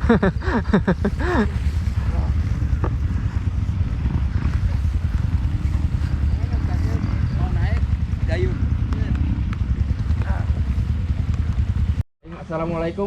Assalamualaikum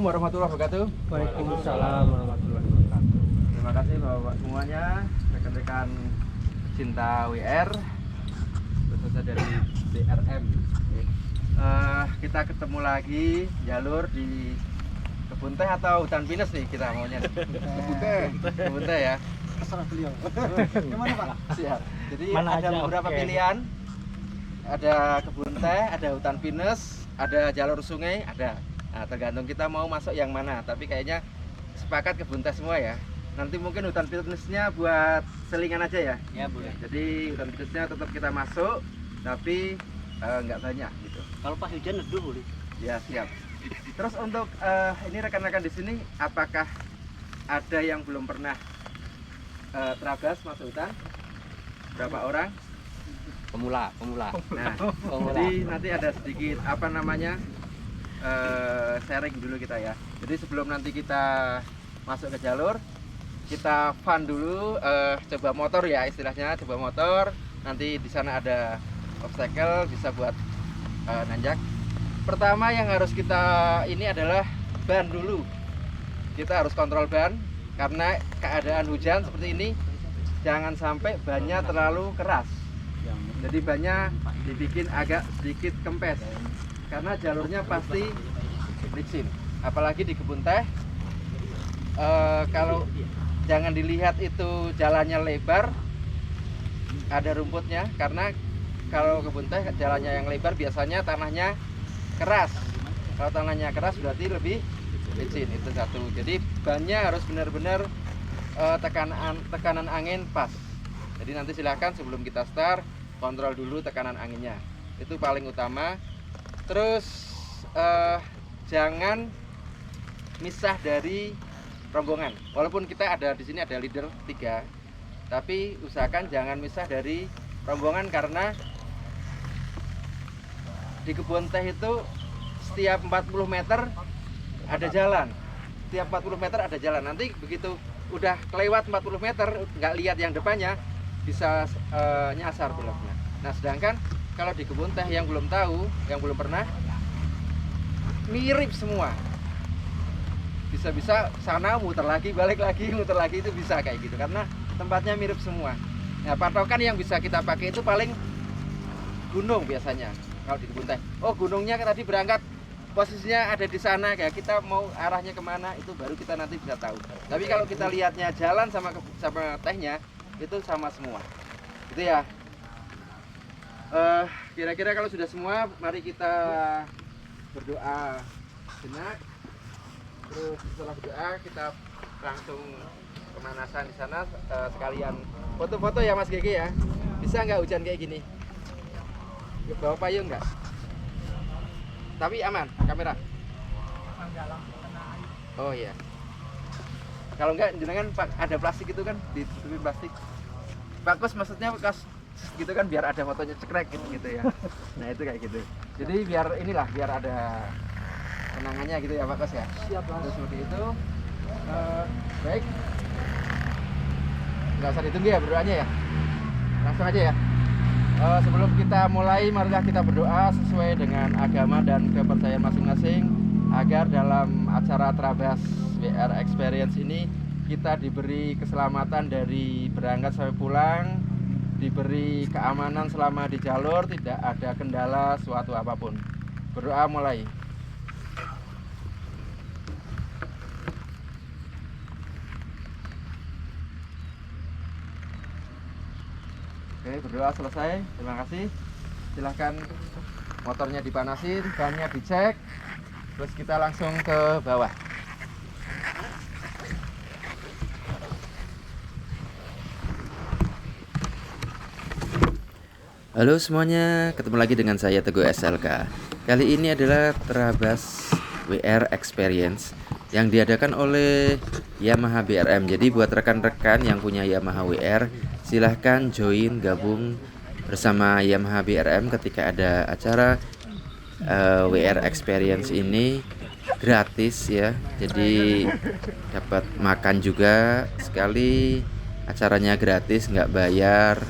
warahmatullahi wabarakatuh. Waalaikumsalam warahmatullahi wabarakatuh. Terima kasih Bapak semuanya, rekan-rekan cinta WR, khususnya dari BRM. Kita ketemu lagi jalur di kebun teh atau hutan pinus nih kita maunya. Kebun teh ya. Terserah beliau. Gimana Pak? Siap. Jadi Mana ada aja, beberapa oke. pilihan. Ada kebun teh, ada hutan pinus, ada jalur sungai, ada. Nah, tergantung kita mau masuk yang mana. Tapi kayaknya sepakat kebun teh semua ya. Nanti mungkin hutan pinusnya buat selingan aja ya. Ya boleh. Jadi hutan pinusnya tetap kita masuk, tapi nggak banyak gitu. Kalau pas hujan neduh boleh. Ya siap. Terus untuk ini rekan-rekan di sini, apakah ada yang belum pernah terabas masuk hutan? Berapa orang? Pemula. Nah, jadi nanti ada sedikit apa namanya sharing dulu kita ya. Jadi sebelum nanti kita masuk ke jalur, kita fun dulu, coba motor ya istilahnya, coba motor. Nanti di sana ada obstacle bisa buat nanjak. Pertama yang harus kita ini adalah ban dulu. Kita harus kontrol ban karena keadaan hujan seperti ini, jangan sampai bannya terlalu keras. Jadi bannya dibikin agak sedikit kempes karena jalurnya pasti licin. Apalagi di kebun teh, kalau jangan dilihat itu jalannya lebar, ada rumputnya, karena kalau kebun teh jalannya yang lebar biasanya tanahnya keras. Kalau tanahnya keras berarti lebih licin, itu satu. Jadi bannya harus benar-benar tekanan angin pas. Jadi nanti silahkan sebelum kita start kontrol dulu tekanan anginnya, itu paling utama. Terus jangan misah dari rombongan. Walaupun kita ada di sini ada leader 3, tapi usahakan jangan misah dari rombongan karena di kebun teh itu setiap 40 meter ada jalan. Setiap 40 meter ada jalan. Nanti begitu udah kelewat 40 meter nggak lihat yang depannya, bisa nyasar beloknya. Nah, sedangkan kalau di kebun teh yang belum tahu, yang belum pernah, mirip semua. Bisa-bisa sana muter lagi, balik lagi, muter lagi, itu bisa kayak gitu karena tempatnya mirip semua. Nah, patokan yang bisa kita pakai itu paling gunung biasanya kalau di kebun teh. Oh, gunungnya tadi berangkat posisinya ada di sana, kayak kita mau arahnya kemana, itu baru kita nanti bisa tahu. Tapi kalau kita lihatnya jalan sama tehnya itu sama semua, gitu ya. Kira-kira kalau sudah semua, mari kita berdoa sejenak. Terus setelah berdoa kita langsung pemanasan di sana, sekalian foto-foto ya Mas Gege ya. Bisa nggak hujan kayak gini? Bawa payung nggak? Tapi aman kamera. Oh iya. Kalau enggak jenengan ada plastik itu kan, ditutupi plastik. Bagus maksudnya bekas gitu kan, biar ada fotonya cekrek gitu ya. Nah itu kayak gitu. Jadi biar inilah, biar ada kenangannya gitu ya Pak Kos ya. Siap Mas. Terus seperti itu. Baik. Nggak usah ditunggu ya berdoanya ya. Langsung aja ya. Sebelum kita mulai, marilah kita berdoa sesuai dengan agama dan kepercayaan masing-masing, agar dalam acara Trabas WR Experience ini kita diberi keselamatan dari berangkat sampai pulang, diberi keamanan selama di jalur, tidak ada kendala suatu apapun. Berdoa mulai. Oke, berdoa selesai. Terima kasih. Silahkan motornya dipanasin, bannya dicek. Terus kita langsung ke bawah. Halo semuanya, ketemu lagi dengan saya Teguh SLK. Kali ini adalah Trabas WR Experience yang diadakan oleh Yamaha BRM. Jadi buat rekan-rekan yang punya Yamaha WR, silahkan join gabung bersama Yamaha BRM ketika ada acara WR Experience ini. gratis ya, jadi dapat makan juga sekali. Acaranya gratis, nggak bayar,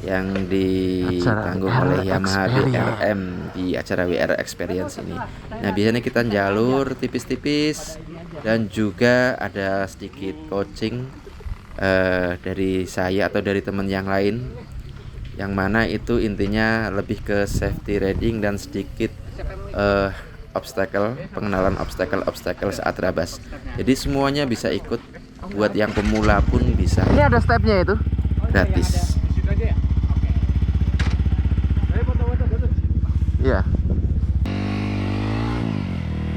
yang ditanggung oleh Yamaha BRM di acara WR Experience ini. Nah, biasanya kita jalur tipis-tipis dan juga ada sedikit coaching dari saya atau dari teman yang lain, yang mana itu intinya lebih ke safety riding dan sedikit obstacle, pengenalan obstacle saat rabas. Jadi semuanya bisa ikut, buat yang pemula pun bisa. Ini ada stepnya itu? Gratis. Iya.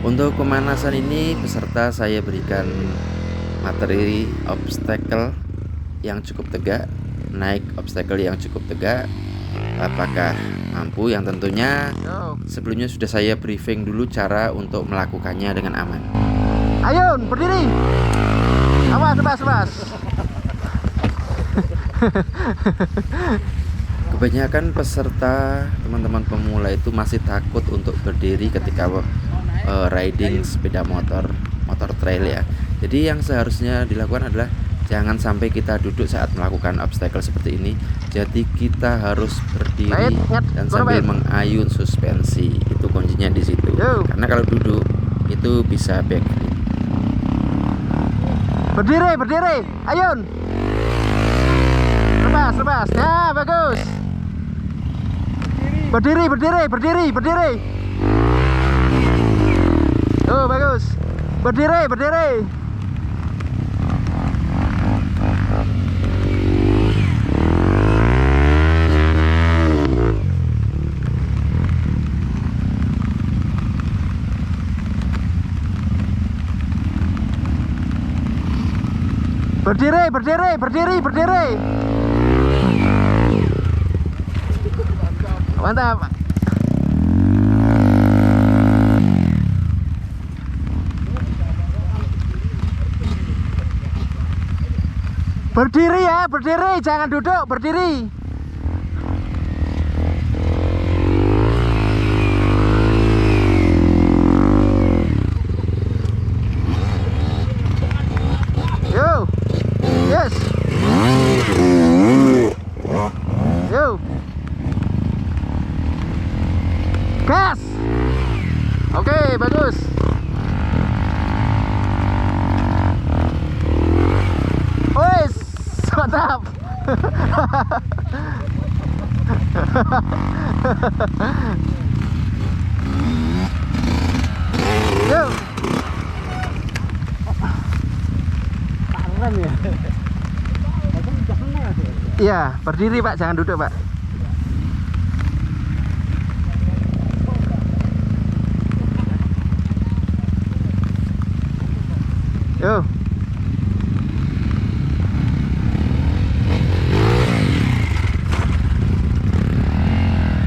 Untuk pemanasan ini peserta saya berikan materi obstacle yang cukup tegak, naik obstacle yang cukup tegak. Apakah mampu? Yang tentunya sebelumnya sudah saya briefing dulu cara untuk melakukannya dengan aman. Ayun, berdiri. Awas. Kebanyakan peserta teman-teman pemula itu masih takut untuk berdiri ketika riding sepeda motor trail ya. Jadi yang seharusnya dilakukan adalah jangan sampai kita duduk saat melakukan obstacle seperti ini. Jadi kita harus berdiri dan sambil mengayun suspensi. Itu kuncinya di situ. Karena kalau duduk itu bisa backflip. Berdiri. Ayun. Lepas. Ya, bagus. Berdiri. Tuh, bagus. Berdiri. Berdiri. Mantap. Berdiri ya, jangan duduk, berdiri. Yo. Yes. Yo. Gas. Oke, bagus. Wes, mantap. Yo. Keren ya. Iya, berdiri Pak, jangan duduk Pak. Yo.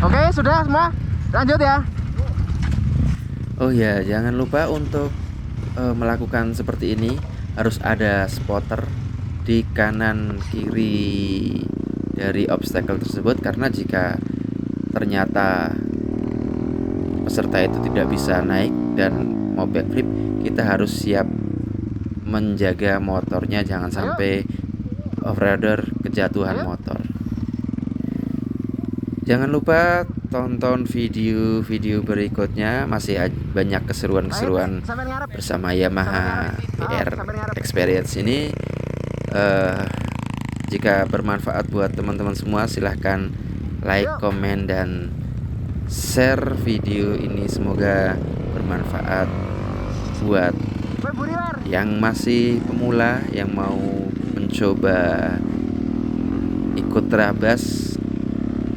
Oke, sudah semua. Lanjut ya. Oh ya, jangan lupa untuk melakukan seperti ini harus ada spotter di kanan kiri dari obstacle tersebut, karena jika ternyata peserta itu tidak bisa naik dan mau backflip, kita harus siap menjaga motornya jangan sampai off-roader kejatuhan motor. Jangan lupa tonton video-video berikutnya, masih banyak keseruan-keseruan bersama Yamaha BR Experience ini. Jika bermanfaat buat teman-teman semua, silahkan like, komen, dan share video ini. Semoga bermanfaat buat yang masih pemula, yang mau mencoba ikut terabas.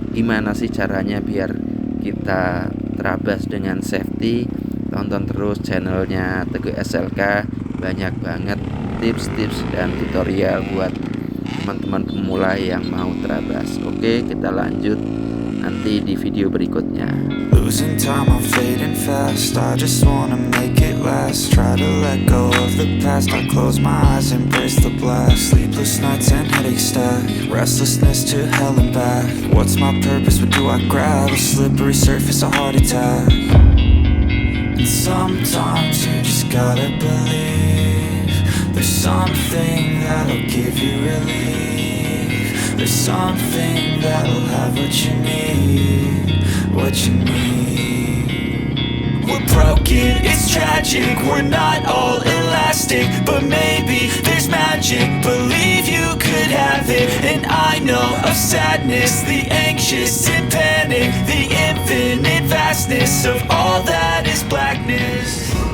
Gimana sih caranya biar kita terabas dengan safety? Tonton terus channelnya Teguh SLK, banyak banget tips-tips dan tutorial buat teman-teman pemula yang mau terabas. Oke, kita lanjut nanti di video berikutnya. Losing time, I'm fading fast. I just wanna make it last. Try to let go of the past. I close my eyes, embrace the blast. Sleepless nights and headaches stack. Restlessness to hell and back. What's my purpose? What do I grab? A slippery surface, a heart attack. And sometimes you just gotta believe there's something that'll give you relief. There's something that'll have what you need, what you need. We're broken, it's tragic, we're not all elastic, but maybe there's magic, believe you could have it. And I know of sadness, the anxious and panic, the infinite vastness of all that is blackness.